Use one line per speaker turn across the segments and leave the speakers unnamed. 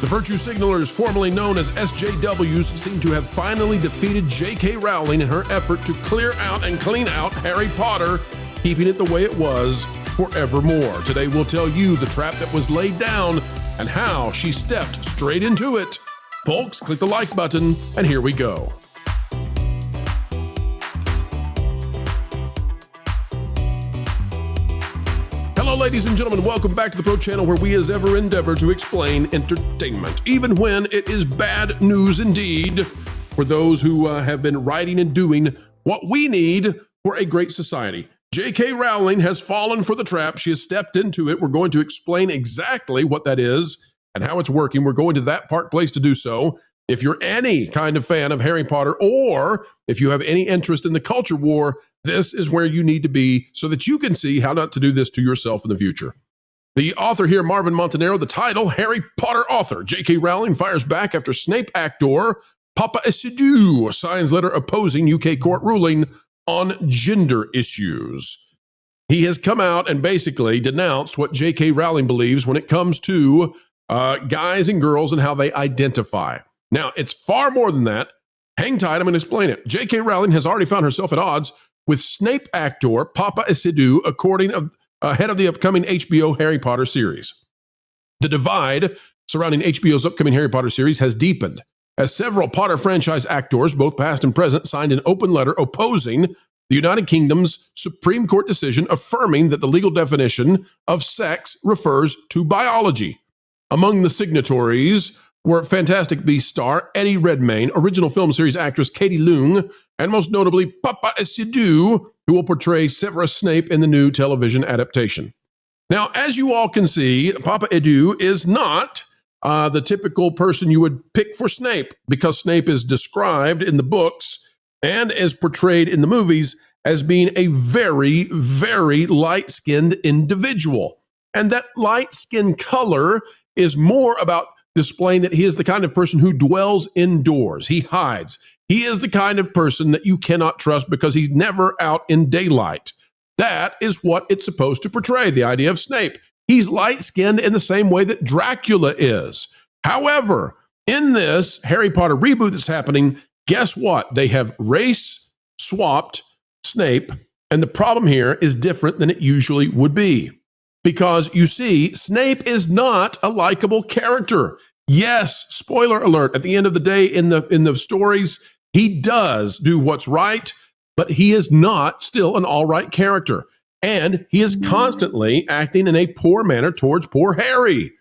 The virtue signalers, formerly known as SJWs, seem to have finally defeated J.K. Rowling in her effort to clear out and clean out Harry Potter, keeping it the way it was forevermore. Today we'll tell you the trap that was laid down and how she stepped straight into it. Folks, click the like button, and here we go. Hello, ladies and gentlemen. Welcome back to the Pro Channel, where we as ever endeavor to explain entertainment, even when it is bad news indeed, for those who have been writing and doing what we need for a great society. J.K. Rowling has fallen for the trap. She has stepped into it. We're going to explain exactly what that is and how it's working. We're going to that place to do so. If you're any kind of fan of Harry Potter, or if you have any interest in the culture war, this is where you need to be so that you can see how not to do this to yourself in the future. The author here, Marvin Montanaro, the title, Harry Potter author. J.K. Rowling fires back after Snape actor Papa Asidue signs letter opposing UK court ruling on gender issues. He has come out and basically denounced what J.K. Rowling believes when it comes to guys and girls and how they identify. Now, it's far more than that. Hang tight, I'm going to explain it. J.K. Rowling has already found herself at odds with Snape actor Papa Asidue, according to ahead of the upcoming HBO Harry Potter series. The divide surrounding HBO's upcoming Harry Potter series has deepened, as several Potter franchise actors, both past and present, signed an open letter opposing the United Kingdom's Supreme Court decision affirming that the legal definition of sex refers to biology. Among the signatories were Fantastic Beasts star Eddie Redmayne, original film series actress Katie Leung, and most notably Papa Asidue, who will portray Severus Snape in the new television adaptation. Now, as you all can see, Papa Asidue is not the typical person you would pick for Snape, because Snape is described in the books and is portrayed in the movies as being a very, very light-skinned individual. And that light skin color is more about displaying that he is the kind of person who dwells indoors. He hides. He is the kind of person that you cannot trust because he's never out in daylight. That is what it's supposed to portray, the idea of Snape. He's light-skinned in the same way that Dracula is. However, in this Harry Potter reboot that's happening, guess what? They have race-swapped Snape, and the problem here is different than it usually would be. Because, you see, Snape is not a likable character. Yes, spoiler alert, at the end of the day in the stories, he does do what's right, but he is not still an all-right character. And he is constantly acting in a poor manner towards poor Harry.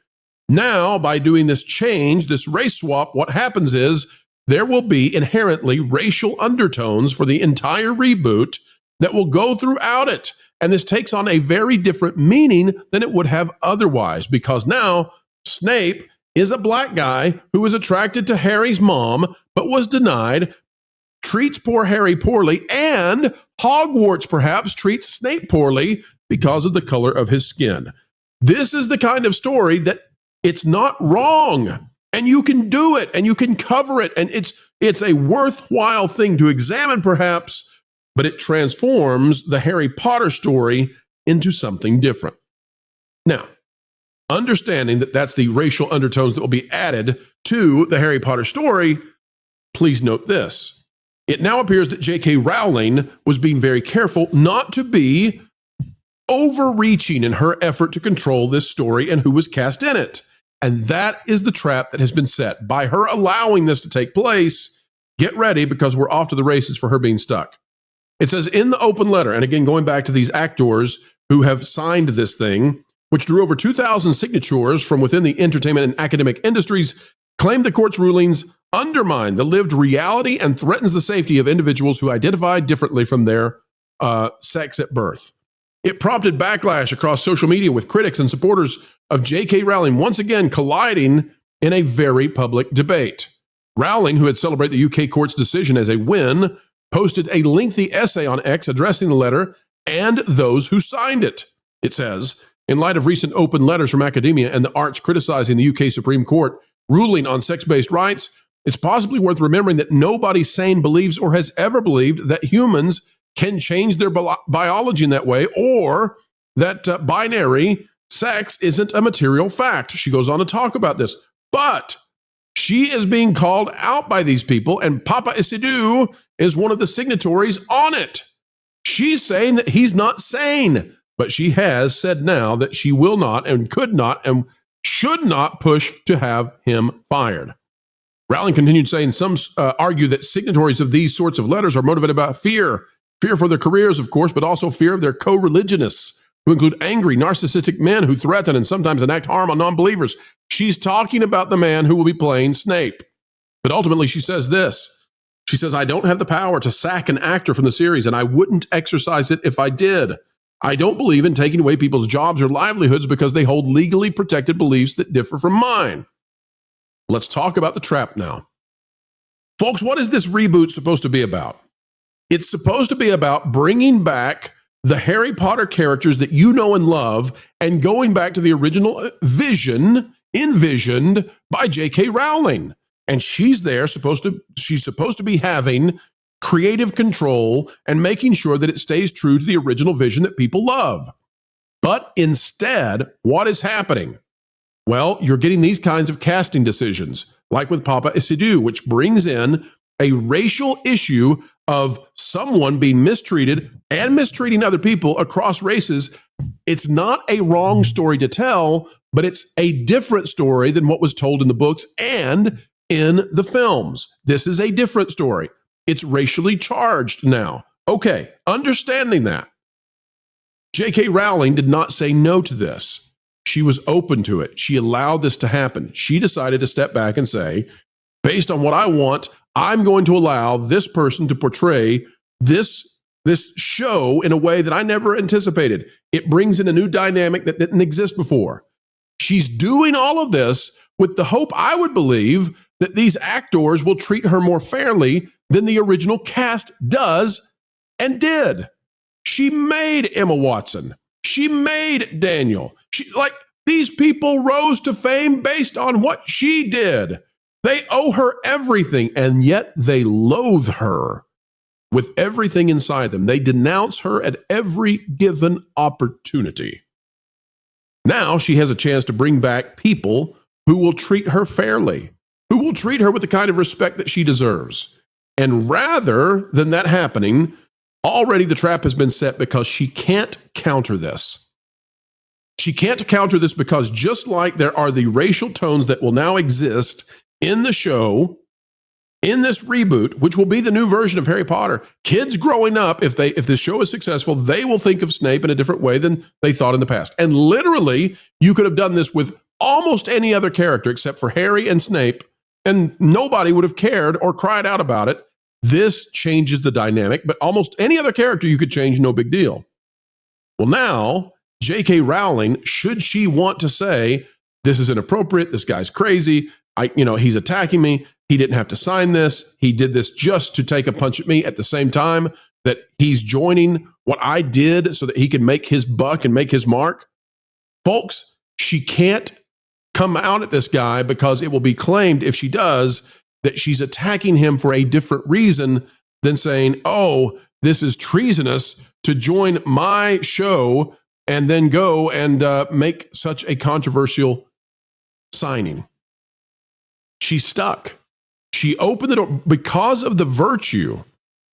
Now, by doing this change, this race swap, what happens is there will be inherently racial undertones for the entire reboot that will go throughout it. And this takes on a very different meaning than it would have otherwise, because now Snape is a black guy who is attracted to Harry's mom, but was denied, treats poor Harry poorly, and Hogwarts perhaps treats Snape poorly because of the color of his skin. This is the kind of story that it's not wrong, and you can do it, and you can cover it, and it's a worthwhile thing to examine perhaps, but it transforms the Harry Potter story into something different. Now, understanding that that's the racial undertones that will be added to the Harry Potter story, please note this. It now appears that J.K. Rowling was being very careful not to be overreaching in her effort to control this story and who was cast in it. And that is the trap that has been set. By her allowing this to take place, get ready, because we're off to the races for her being stuck. It says in the open letter, and again, going back to these actors who have signed this thing, which drew over 2,000 signatures from within the entertainment and academic industries, claimed the court's rulings undermine the lived reality and threatens the safety of individuals who identify differently from their sex at birth. It prompted backlash across social media, with critics and supporters of J.K. Rowling once again colliding in a very public debate. Rowling, who had celebrated the UK court's decision as a win, posted a lengthy essay on X addressing the letter and those who signed it. It says, in light of recent open letters from academia and the arts criticizing the UK Supreme Court ruling on sex-based rights, it's possibly worth remembering that nobody sane believes or has ever believed that humans can change their biology in that way, or that binary sex isn't a material fact. She goes on to talk about this. But she is being called out by these people, and Papa Isidou is one of the signatories on it. She's saying that he's not sane, but she has said now that she will not and could not and should not push to have him fired. Rowling continued saying some argue that signatories of these sorts of letters are motivated by fear for their careers, of course, but also fear of their co-religionists, who include angry, narcissistic men who threaten and sometimes enact harm on non-believers. She's talking about the man who will be playing Snape. But ultimately, she says this. She says, I don't have the power to sack an actor from the series, and I wouldn't exercise it if I did. I don't believe in taking away people's jobs or livelihoods because they hold legally protected beliefs that differ from mine. Let's talk about the trap now. Folks, what is this reboot supposed to be about? It's supposed to be about bringing back the Harry Potter characters that you know and love and going back to the original vision envisioned by J.K. Rowling. And she's supposed to be having creative control and making sure that it stays true to the original vision that people love. But instead, what is happening? Well, you're getting these kinds of casting decisions, like with Papa Isidou, which brings in a racial issue of someone being mistreated and mistreating other people across races. It's not a wrong story to tell, but it's a different story than what was told in the books and in the films. This is a different story. It's racially charged now. Okay, understanding that. J.K. Rowling did not say no to this. She was open to it. She allowed this to happen. She decided to step back and say, based on what I want, I'm going to allow this person to portray this show in a way that I never anticipated. It brings in a new dynamic that didn't exist before. She's doing all of this with the hope, I would believe, that these actors will treat her more fairly than the original cast does and did. She made Emma Watson. She made Daniel. These people rose to fame based on what she did. They owe her everything, and yet they loathe her with everything inside them. They denounce her at every given opportunity. Now she has a chance to bring back people who will treat her fairly, who will treat her with the kind of respect that she deserves. And rather than that happening, already the trap has been set because she can't counter this. She can't counter this because just like there are the racial tones that will now exist in the show, in this reboot, which will be the new version of Harry Potter, kids growing up, if this show is successful, they will think of Snape in a different way than they thought in the past. And literally, you could have done this with almost any other character except for Harry and Snape, and nobody would have cared or cried out about it. This changes the dynamic, but almost any other character you could change, no big deal. Well, now, J.K. Rowling, should she want to say, this is inappropriate, this guy's crazy, he's attacking me, he didn't have to sign this, he did this just to take a punch at me at the same time that he's joining what I did so that he can make his buck and make his mark. Folks, she can't come out at this guy because it will be claimed, if she does, that she's attacking him for a different reason than saying, oh, this is treasonous to join my show and then go and make such a controversial signing. She's stuck. She opened the door because of the virtue.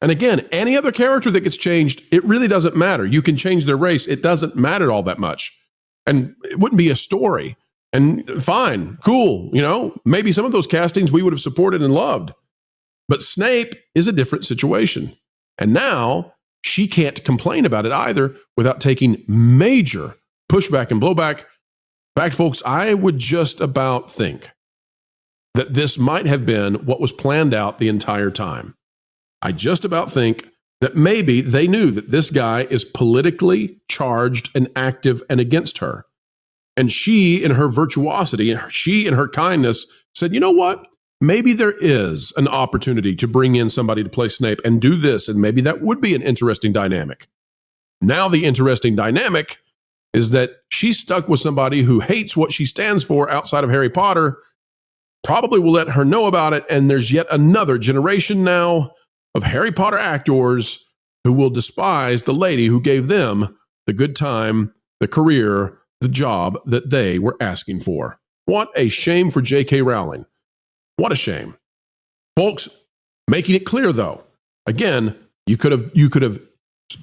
And again, any other character that gets changed, it really doesn't matter. You can change their race. It doesn't matter all that much. And it wouldn't be a story. And fine, cool. Maybe some of those castings we would have supported and loved. But Snape is a different situation. And now she can't complain about it either without taking major pushback and blowback. In fact, folks, I would just about think that this might have been what was planned out the entire time. I just about think that maybe they knew that this guy is politically charged and active and against her. And she, in her virtuosity, she in her kindness, said, you know what? Maybe there is an opportunity to bring in somebody to play Snape and do this, and maybe that would be an interesting dynamic. Now the interesting dynamic is that she's stuck with somebody who hates what she stands for outside of Harry Potter, probably will let her know about it, and there's yet another generation now of Harry Potter actors who will despise the lady who gave them the good time, the career, the job that they were asking for. What a shame for J.K. Rowling. What a shame. Folks, making it clear though, again, you could have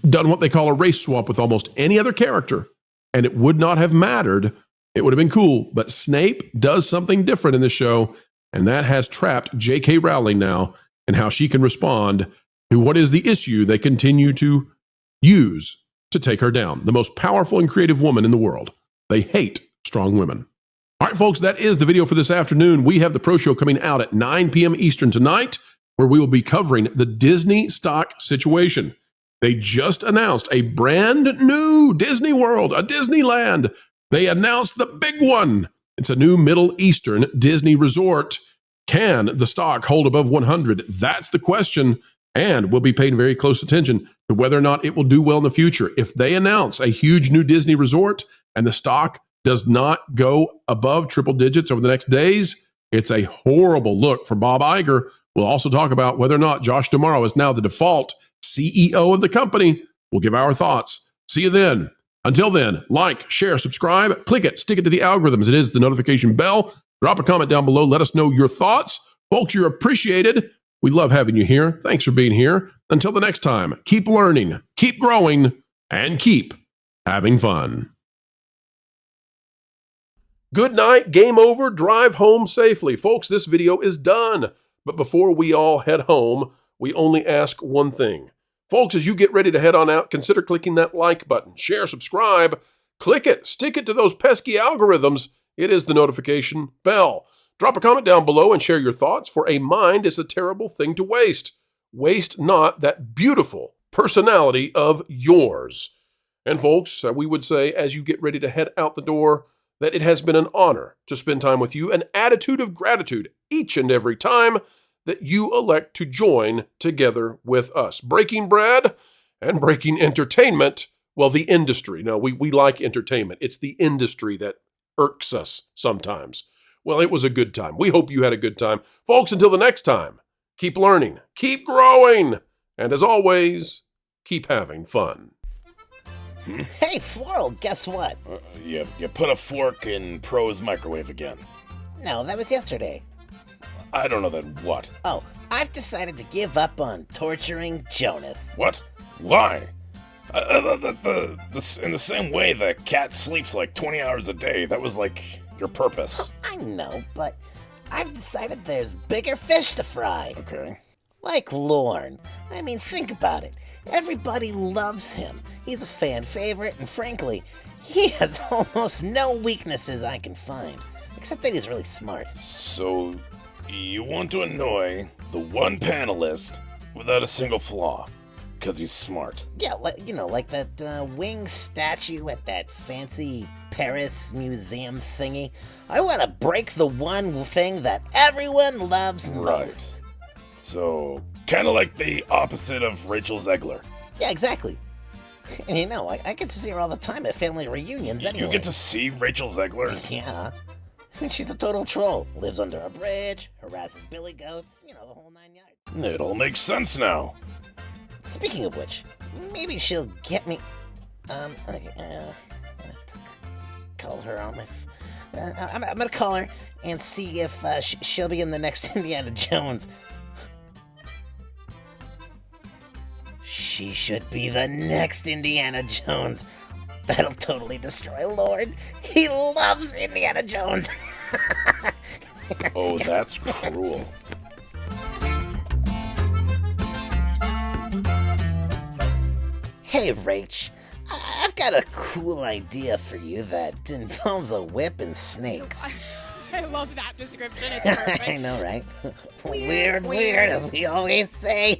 done what they call a race swap with almost any other character, and it would not have mattered. It would have been cool. But Snape does something different in the show, and that has trapped J.K. Rowling now and how she can respond to what is the issue they continue to use to take her down. The most powerful and creative woman in the world. They hate strong women. All right, folks, that is the video for this afternoon. We have the Pro Show coming out at 9 p.m. Eastern tonight, where we will be covering the Disney stock situation. They just announced a brand new Disney World, a Disneyland. They announced the big one. It's a new Middle Eastern Disney resort. Can the stock hold above 100? That's the question. And we'll be paying very close attention to whether or not it will do well in the future. If they announce a huge new Disney resort and the stock does not go above triple digits over the next days, it's a horrible look for Bob Iger. We'll also talk about whether or not Josh D'Amaro is now the default CEO of the company. We'll give our thoughts. See you then. Until then, like, share, subscribe, click it, stick it to the algorithms. It is the notification bell. Drop a comment down below. Let us know your thoughts. Folks, you're appreciated. We love having you here. Thanks for being here. Until the next time, keep learning, keep growing, and keep having fun. Good night, game over, drive home safely. Folks, this video is done. But before we all head home, we only ask one thing. Folks, as you get ready to head on out, consider clicking that like button, share, subscribe, click it, stick it to those pesky algorithms. It is the notification bell. Drop a comment down below and share your thoughts, for a mind is a terrible thing to waste. Waste not that beautiful personality of yours. And folks, we would say as you get ready to head out the door, that it has been an honor to spend time with you, an attitude of gratitude each and every time that you elect to join together with us. Breaking bread and breaking entertainment, well, the industry. No, we like entertainment. It's the industry that irks us sometimes. Well, it was a good time. We hope you had a good time. Folks, until the next time, keep learning, keep growing, and as always, keep having fun.
Hey, Floral, guess what?
You put a fork in Pro's microwave again.
No, that was yesterday.
I don't know that what.
Oh, I've decided to give up on torturing Jonas.
What? Why? In the same way the cat sleeps like 20 hours a day, that was like your purpose.
I know, but I've decided there's bigger fish to fry.
Okay.
Like Lorne. I mean, think about it. Everybody loves him. He's a fan favorite, and frankly, he has almost no weaknesses I can find. Except that he's really smart.
So, you want to annoy the one panelist without a single flaw, because he's smart.
Yeah, like that winged statue at that fancy Paris museum thingy. I want to break the one thing that everyone loves most.
Right. So, kind of like the opposite of Rachel Zegler.
Yeah, exactly. And I get to see her all the time at family reunions anyway.
You get to see Rachel Zegler?
Yeah. I mean, she's a total troll. Lives under a bridge, harasses billy goats, the whole 9 yards.
It all makes sense now.
Speaking of which, maybe she'll get me... I'm gonna call her on my... I'm gonna call her and see if she'll be in the next Indiana Jones. She should be the next Indiana Jones. That'll totally destroy Lord. He loves Indiana Jones.
Oh, that's cruel.
Hey, Rach. I've got a cool idea for you that involves a whip and snakes.
I love that description. It's perfect.
I know, right? Weird, as we always say.